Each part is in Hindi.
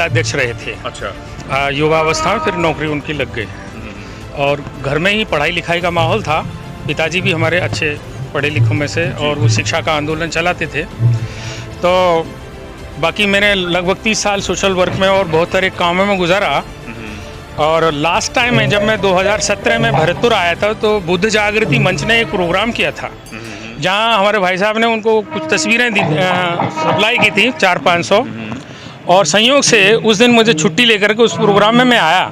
अध्यक्ष रहे थे। अच्छा। युवावस्था में फिर नौकरी उनकी लग गई और घर में ही पढ़ाई लिखाई का माहौल था। पिताजी भी हमारे अच्छे पढ़े लिखों में से और वो शिक्षा का आंदोलन चलाते थे। तो बाकी मैंने लगभग 30 साल सोशल वर्क में और बहुत सारे कामों में गुजारा। और लास्ट टाइम में जब मैं 2017 में भरतपुर आया था तो बुद्ध जागृति मंच ने एक प्रोग्राम किया था जहां हमारे भाई साहब ने उनको कुछ तस्वीरें सप्लाई की थी 400-500 और संयोग से उस दिन मुझे छुट्टी लेकर के उस प्रोग्राम में मैं आया।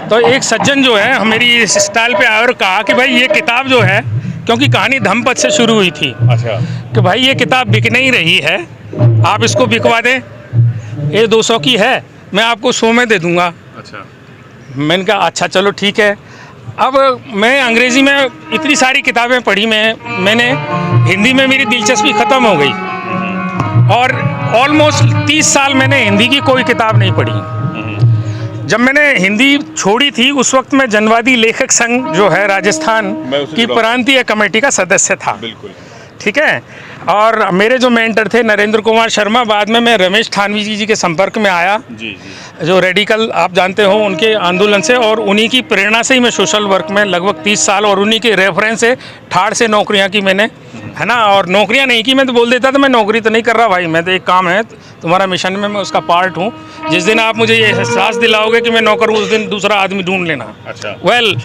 तो एक सज्जन जो है मेरी स्टाइल पे आया और कहा कि भाई ये किताब जो है, क्योंकि कहानी धम्मपद से शुरू हुई थी, अच्छा, कि भाई ये किताब बिक नहीं रही है, आप इसको बिकवा दें, ये 200 की है, मैं आपको 100 में दे दूंगा। अच्छा। मैंने कहा अच्छा चलो ठीक है। अब मैं अंग्रेज़ी में इतनी सारी किताबें पढ़ी, मैंने हिंदी में मेरी दिलचस्पी ख़त्म हो गई और ऑलमोस्ट 30 साल मैंने हिंदी की कोई किताब नहीं पढ़ी। जब मैंने हिंदी छोड़ी थी उस वक्त मैं जनवादी लेखक संघ जो है राजस्थान की प्रांतीय कमेटी का सदस्य था। बिल्कुल। ठीक है। और मेरे जो मेंटर थे नरेंद्र कुमार शर्मा, बाद में मैं रमेश थानवी जी के संपर्क में आया, जी। जो रेडिकल आप जानते हो उनके आंदोलन से, और उन्हीं की प्रेरणा से ही मैं सोशल वर्क में लगभग 30 साल और उन्हीं के रेफरेंस से ठाड़ से नौकरियां की मैंने, है ना। और नौकरियां नहीं की, मैं तो बोल देता था मैं नौकरी तो नहीं कर रहा भाई, मैं तो एक काम है तुम्हारा मिशन में, मैं उसका पार्ट हूँ। जिस दिन आप मुझे ये एहसास दिलाओगे कि मैं नौकर हूँ उस दिन दूसरा आदमी ढूंढ लेना। अच्छा। वेल,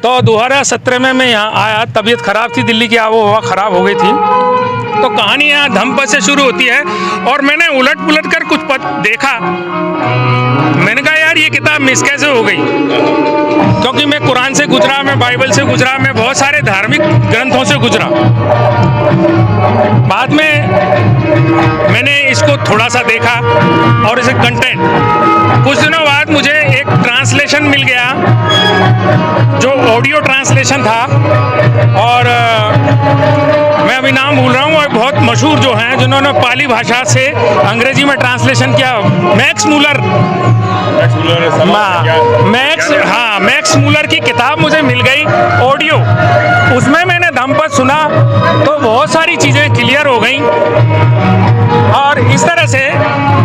तो 2017 में मैं यहाँ आया, तबीयत ख़राब थी, दिल्ली की आबोहवा ख़राब हो गई थी। तो कहानी यहाँ धम्मपद से शुरू होती है और मैंने उलट पुलट कर कुछ पद देखा। मैंने कहा यार ये किताब मिस कैसे हो गई, क्योंकि मैं कुरान से गुजरा, मैं बाइबल से गुजरा, मैं बहुत सारे धार्मिक ग्रंथों से गुजरा। बाद में मैंने इसको थोड़ा सा देखा और इसे कंटेंट, कुछ दिनों बाद मुझे एक ट्रांसलेशन मिल गया जो ऑडियो ट्रांसलेशन था, और मैं अभी नाम भूल रहा हूँ, और बहुत मशहूर जो हैं जिन्होंने पाली भाषा से अंग्रेजी में ट्रांसलेशन किया, मैक्स मूलर। मैक्स मूलर की किताब मुझे मिल गई ऑडियो, उसमें मैंने धम्मपद सुना तो बहुत सारी चीज़ें क्लियर हो गई। और इस तरह से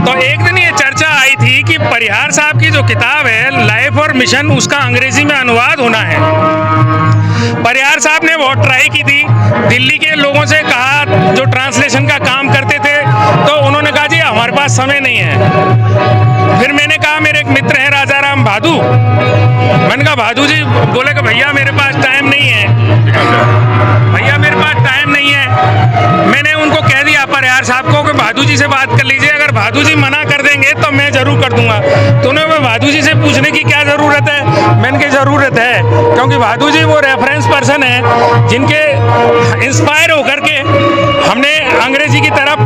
तो एक दिन ये चर्चा आई थी कि परिहार साहब की जो किताब है लाइफ और मिशन, उसका अंग्रेजी में अनुवाद होना है। परिहार साहब ने बहुत ट्राई की थी, दिल्ली के लोगों से कहा जो ट्रांसलेशन का काम करते थे, तो उन्होंने कहा जी हमारे पास समय नहीं है। फिर मैंने कहा मेरे एक मित्र हैं राजा राम भादू, मैंने कहा भादू जी, बोले कि भैया मेरे पास टाइम नहीं है, भैया मेरे पास टाइम नहीं है। मैंने उनको कह दिया परिहार साहब को कि भादू जी से बात कर लीजिए, अगर भादू जी मना कर देंगे तो मैं जरूर कर दूंगा। तो उन्हें भादू जी से पूछने की क्या ज़रूरत है, मैंने की ज़रूरत है, क्योंकि भादू जी वो रेफरेंस पर्सन है जिनके इंस्पायर होकर के हमने अंग्रेजी की तरफ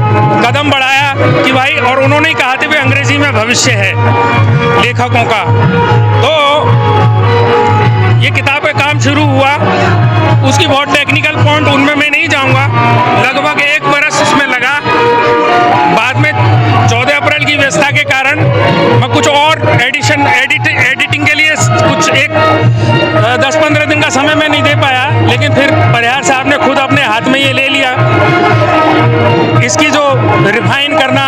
कदम बढ़ाया कि भाई, और उन्होंने कहा था भी अंग्रेजी में भविष्य है लेखकों का। तो ये किताब का काम शुरू हुआ, उसकी बहुत टेक्निकल पॉइंट उनमें मैं नहीं जाऊंगा, लगभग 1 बरस उसमें लगा। बाद में 14 अप्रैल की व्यवस्था के कारण मैं कुछ और एडिटिंग के लिए कुछ 10-15 दिन का समय मैं नहीं दे पाया, लेकिन फिर परिहार साहब ने खुद अपने हाथ में ये ले लिया। इसकी जो रिफाइन करना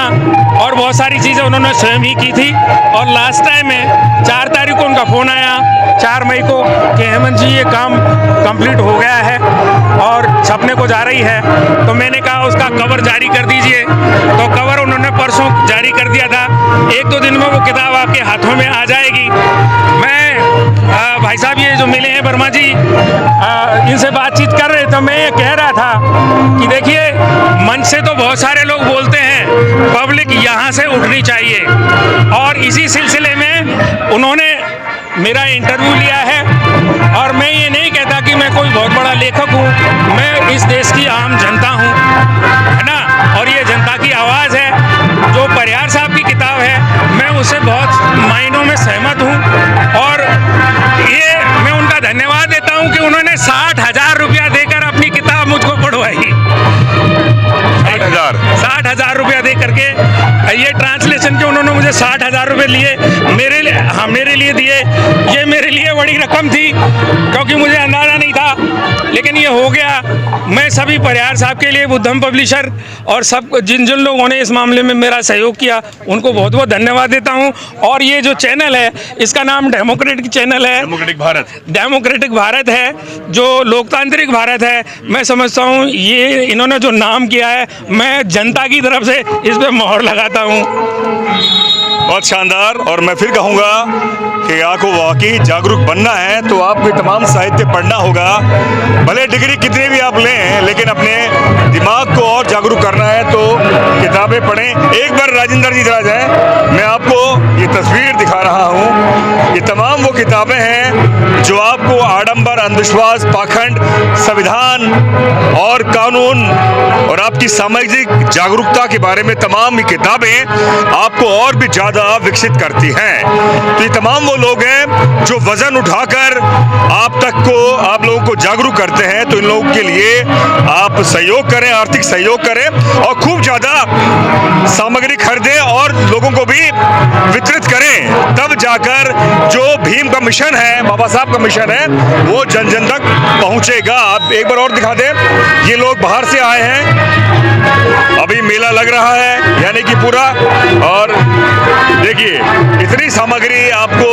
और बहुत सारी चीज़ें उन्होंने स्वयं ही की थी। और लास्ट टाइम में 4 तारीख को उनका फ़ोन आया, 4 मई को, कि हेमंत जी ये काम कंप्लीट हो गया है और छपने को जा रही है। तो मैंने कहा उसका कवर जारी कर दीजिए, तो कवर उन्होंने परसों जारी कर दिया था। 1-2 दिन में वो किताब आपके हाथों में आ जाएगी। मैं भाई साहब ये जो मिले हैं वर्मा जी, इनसे बातचीत कर रहे तो मैं ये कह रहा था कि देखिए मंच से तो बहुत सारे लोग बोलते हैं, पब्लिक यहाँ से उठनी चाहिए। और इसी सिलसिले में उन्होंने मेरा इंटरव्यू लिया है, और मैं ये नहीं कहता कि मैं कोई बहुत बड़ा लेखक हूँ, मैं इस देश की आम जनता हूँ, है ना। और ये जनता की आवाज़ है। जो परिहार साहब की किताब है मैं उससे बहुत मायनों में सहमत हूँ, और ये मैं उनका धन्यवाद देता हूँ कि उन्होंने 60,000 रुपया देकर अपनी किताब मुझको पढ़वाई। 60,000 रुपया दे करके ये ट्रांसलेशन के उन्होंने मुझे से 60,000 रुपये लिए, मेरे लिए दिए। ये मेरे लिए बड़ी रकम थी क्योंकि मुझे अंदाज़ा नहीं था, लेकिन ये हो गया। मैं सभी परिहार साहब के लिए, बुद्धम पब्लिशर और सब जिन लोगों ने इस मामले में मेरा सहयोग किया उनको बहुत बहुत धन्यवाद देता हूँ। और ये जो चैनल है इसका नाम डेमोक्रेटिक चैनल है, डेमोक्रेटिक भारत है, जो लोकतांत्रिक भारत है। मैं समझता हूँ ये इन्होंने जो नाम किया है, मैं जनता की तरफ से इस पर मोहर लगाता हूँ। बहुत शानदार। और मैं फिर कहूँगा कि आपको वाकई जागरूक बनना है तो आपको तमाम साहित्य पढ़ना होगा। भले डिग्री कितनी भी आप लें, लेकिन अपने दिमाग को और जागरूक करना है तो किताबें पढ़ें। एक बार राजेंद्र जी इधर जाएं, मैं आपको ये तस्वीर दिखा रहा हूँ। ये तमाम वो किताबें हैं जो आपको आडंबर, अंधविश्वास, पाखंड, संविधान और कानून और आपकी सामाजिक जागरूकता के बारे में तमाम ये किताबें आपको और भी ज़्यादा विकसित करती हैं। तो ये तमाम वो लोग हैं जो वजन उठाकर आप लोगों को जागरूक करते हैं। तो इन लोगों के लिए आप सहयोग करें, आर्थिक सहयोग करें और खूब ज़्यादा सामग्री खरीदें और लोगों को भी वितरित करें। तब जाकर जो भीम का मिशन है, बाबा साहब का मिशन है, वो जन जन तक पहुँचेगा। आप एक बार और दिखा दें, ये लोग बाहर से आए हैं, अभी मेला लग रहा है यानी कि पूरा। और देखिए इतनी सामग्री आपको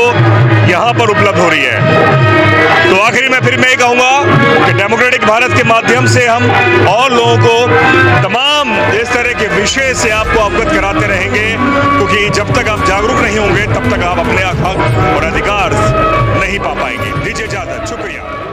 यहाँ पर उपलब्ध हो रही है। तो आखिरी में फिर मैं ये कहूँगा कि डेमोक्रेटिक भारत के माध्यम से हम और लोगों को तमाम इस तरह के विषय से आपको अवगत कराते रहेंगे, क्योंकि जब तक आप जागरूक नहीं होंगे तब तक आप अपने हक और अधिकार नहीं पा पाएंगे। दीजिए इजाजत, शुक्रिया।